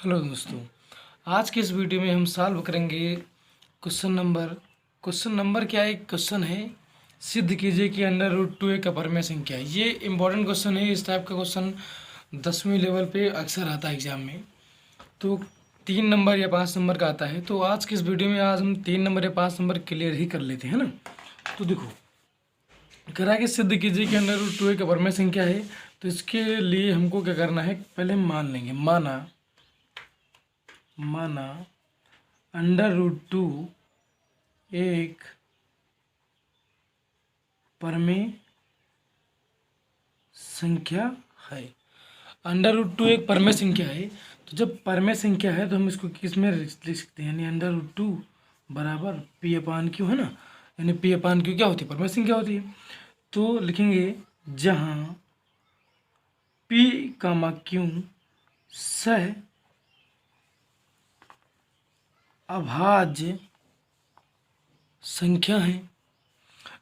Hello दोस्तों, आज के इस वीडियो में हम सॉल्व करेंगे क्वेश्चन नंबर क्या है। क्वेश्चन है सिद्ध कीजिए कि अंडर रूट टू एक अपरमेय संख्या है। ये इम्पोर्टेंट क्वेश्चन है। इस टाइप का क्वेश्चन 10वीं लेवल पे अक्सर आता है एग्जाम में। तो 3 नंबर या 5 नंबर का आता है। तो आज के इस वीडियो में आज हम 3 नंबर या 5 नंबर क्लियर ही कर लेते हैं ना। तो देखो, करा के सिद्ध कीजिए कि अंडर रूट टू एक अपरमेय संख्या है। तो इसके लिए हमको क्या करना है, पहले हम मान लेंगे। माना अंडर रूट टू एक परमेय संख्या है। अंडर रूट टू एक परमेय संख्या है। तो जब परमेय संख्या है तो हम इसको किस में लिख सकते हैं, यानी अंडर रूट टू बराबर पी अपान क्यू, है ना। यानी पी अपान क्यू क्या होती है, परमेय संख्या होती है। तो लिखेंगे जहाँ पी कामा क्यू सह अभाज्य संख्या है।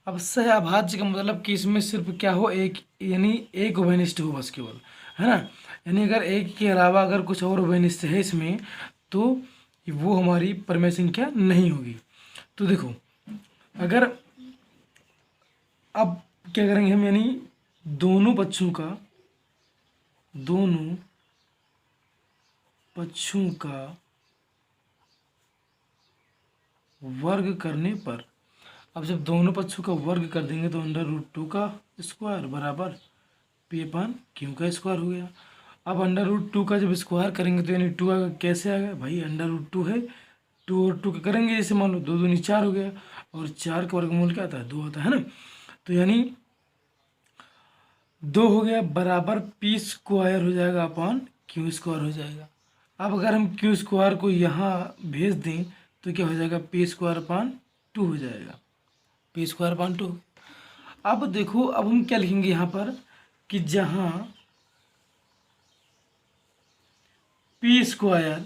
अब सह अभाज्य का मतलब कि इसमें सिर्फ क्या हो, एक, यानी एक उभयनिष्ठ हो बस केवल, है ना। यानी अगर एक के अलावा अगर कुछ और उभयनिष्ठ है इसमें तो वो हमारी परमेय संख्या नहीं होगी। तो देखो, अगर अब क्या करेंगे हम, यानी दोनों पक्षों का वर्ग करने पर, अब जब दोनों पक्षों का वर्ग कर देंगे तो अंडर रूट टू का स्क्वायर बराबर पी अपान क्यू का स्क्वायर हो गया। अब अंडर रूट टू का जब स्क्वायर करेंगे तो यानी टू कैसे आ गया भाई, अंडर रूट टू है, टू और टू का करेंगे, जैसे मान लो दो दूनी चार हो गया, और चार का वर्गमूल क्या आता है, दो आता है ना। तो यानी दो हो गया बराबर पी स्क्वायर हो जाएगा अपान क्यू स्क्वायर हो जाएगा। अब अगर हम क्यू स्क्वायर को यहाँ भेज दें तो क्या हो जाएगा, पी स्क्वायर अपान टू हो जाएगा, पी स्क्वायर अपान टू। अब देखो, अब हम क्या लिखेंगे यहाँ पर कि जहाँ पी स्क्वायर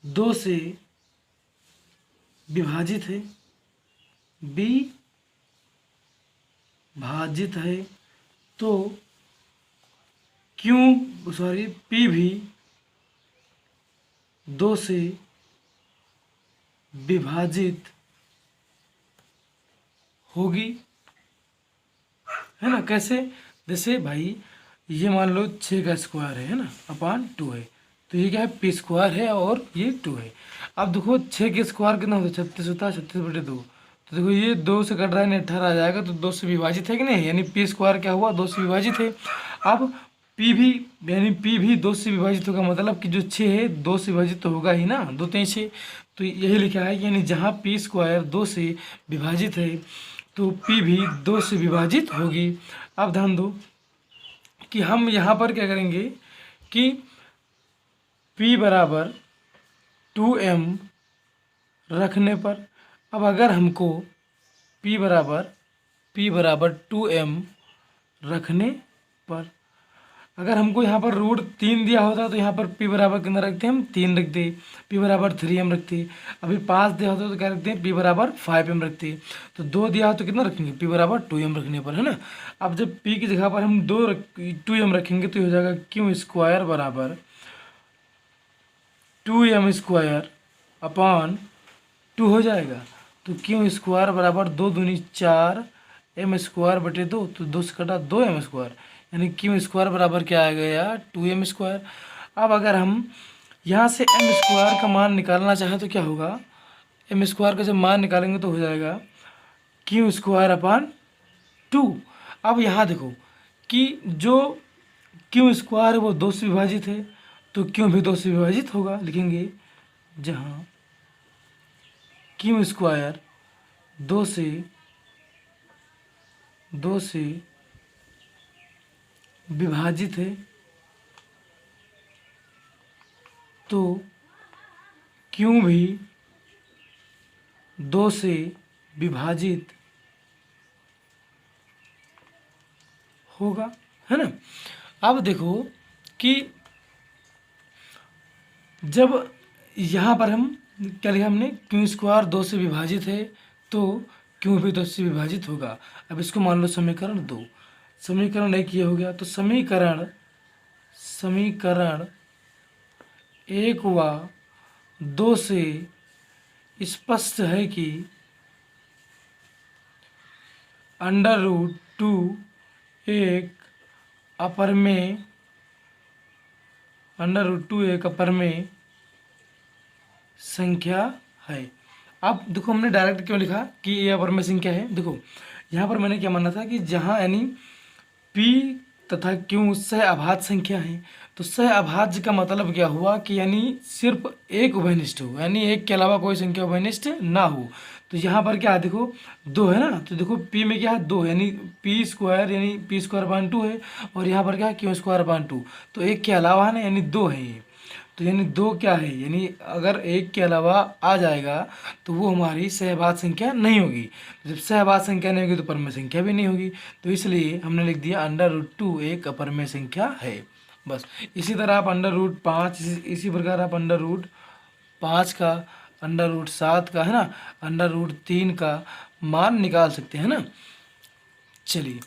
दो से विभाजित है, बी भाजित है, तो पी भी दो से विभाजित होगी, है ना। कैसे, जैसे भाई ये मान लो 6 का स्क्वायर है ना, अपान टू है, तो ये क्या है, पी स्क्वायर है और ये 2 है। अब देखो 6 के स्क्वायर कितना होता है, 36 होता है, 36/2। तो देखो ये 2 से कट रहा है, 18 आ जाएगा, तो 2 से विभाजित है कि नहीं, यानी पी स्क्वायर क्या हुआ, 2 से विभाजित है। अब पी भी, यानी पी भी 2 से विभाजित होगा, मतलब कि जो 6 है 2 से विभाजित तो होगा ही ना, 2 3 6। तो यही लिखा है, यानी जहाँ पी स्क्वायर 2 से विभाजित है तो पी भी 2 से विभाजित होगी। अब ध्यान दो कि हम यहाँ पर क्या करेंगे कि P बराबर 2m रखने पर, अब अगर हमको P बराबर 2m रखने पर, अगर हमको यहाँ पर रूट 3 दिया होता तो यहाँ पर P बराबर कितना रखते हैं, हम 3 रखते, P बराबर 3m रखते। अभी 5 दिया होता तो क्या रखते हैं, P बराबर 5m रखते। तो 2 दिया हो तो कितना रखेंगे, P बराबर 2m रखने पर, है ना। अब जब P की जगह पर हम 2m रखेंगे तो हो जाएगा क्यू स्क्वायर बराबर 2m स्क्वायर अपान 2 हो जाएगा। तो क्यू स्क्वायर बराबर 2 दूनी 4 m स्क्वायर बटे 2, तो 2 से कटा 2m स्क्वायर, यानी क्यू स्क्वायर बराबर क्या आ गया, 2m स्क्वायर। अब अगर हम यहाँ से m स्क्वायर का मान निकालना चाहें तो क्या होगा, m स्क्वायर का जब मान निकालेंगे तो हो जाएगा क्यू स्क्वायर अपान 2। अब यहाँ देखो कि जो क्यू स्क्वायर है वो 2 से विभाजित है, तो क्यू भी 2 से विभाजित होगा। लिखेंगे जहाँ क्यू स्क्वायर 2 से विभाजित है तो क्यू भी 2 से विभाजित होगा, है ना। अब देखो कि जब यहाँ पर हम क्या लिखा हमने, क्यू स्क्वायर 2 से विभाजित है तो क्यू भी 2 से विभाजित होगा। अब इसको मान लो समीकरण 2, समीकरण 1 ये हो गया। तो समीकरण 1 व 2 से स्पष्ट है कि √2 एक अपर में संख्या है। अब देखो हमने डायरेक्ट क्यों लिखा कि ये अपर में संख्या है। देखो यहाँ पर मैंने क्या माना था कि जहाँ यानी P तथा Q सहअभाज्य संख्या है, तो सहअभाज्य का मतलब क्या हुआ कि यानी सिर्फ एक उभयनिष्ठ हो, यानी एक के अलावा कोई संख्या उभयनिष्ठ ना हो। तो यहाँ पर क्या है, देखो 2 है ना, तो देखो P में क्या है 2, यानी P² यानी P² 2 है, और यहाँ पर क्या है Q² 2, तो एक के अलावा है ना, यानी 2 है ये। तो यानी 2 क्या है, यानी अगर एक के अलावा आ जाएगा तो वो हमारी सहअभाज्य संख्या नहीं होगी। जब सहअभाज्य संख्या नहीं होगी तो परमेय संख्या भी नहीं होगी। तो इसलिए हमने लिख दिया √2 एक अपरमेय संख्या है। बस इसी तरह आप √5, इसी प्रकार आप √5 का, √7 का है ना, √3 का मान निकाल सकते हैं ना। चलिए